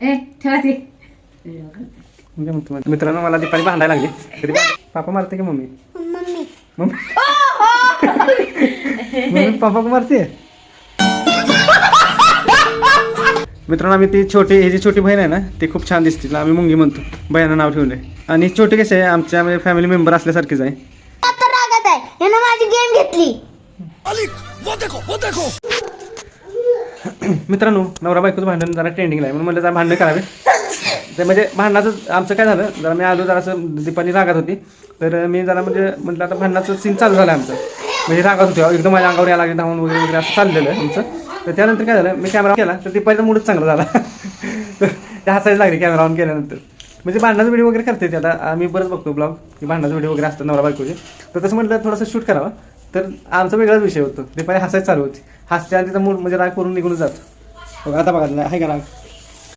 ए ठेवा ते मित्रांनो मला दीपाली भांडायला लागली कधी पापा मारते की mummy mummy mummy mummy papa को मारते मित्रांनो आम्ही ती छोटी ही जी छोटी बहीण आहे ना ती खूप छान दिसते तिला आम्ही मुंगी म्हणतो बहिणीचं नाव ठेवलंय आणि छोटी कसे आहे आमच्या म्हणजे फॅमिली मेंबर असल्यासारखीच आहे आता रागात आहे यानं माझी गेम घेतली मित्रांनो नवरा बायकोचं भांडण जरा ट्रेंडिंगला आहे म्हणून म्हणलं जरा भांडण करावे ते म्हणजे भांडणाचं आमचं काय झालं जरा मी आलो जरा असं दीपाली रागात होती तर मी जरा म्हणजे म्हटलं आता भांडणाचं सीन चालू झालं आमचं म्हणजे रागात होते एकदम माझ्या अंगावर यायला लागले धावून वगैरे वगैरे असं चाललेलं आहे आमचं तर त्यानंतर काय झालं मी कॅमेरा केला तर दीपालीचा मूडच चांगला झाला तर त्या हसायला लागली कॅमेरा ऑन केल्यानंतर म्हणजे भांडणाचा व्हिडिओ वगैरे करते ते आता आम्ही बरंच बघतो ब्लॉग की भांडणाचा व्हिडिओ वगैरे असतात नवरा बायकोचे तर तसं म्हटलं थोडंसं शूट करावं तर आमचा वेगळाच विषय होतो दीपाली हसायच चालू होती हसते आणि तिचा मूड म्हणजे राग करून निघून जातो बघा आता बघा आहे का राग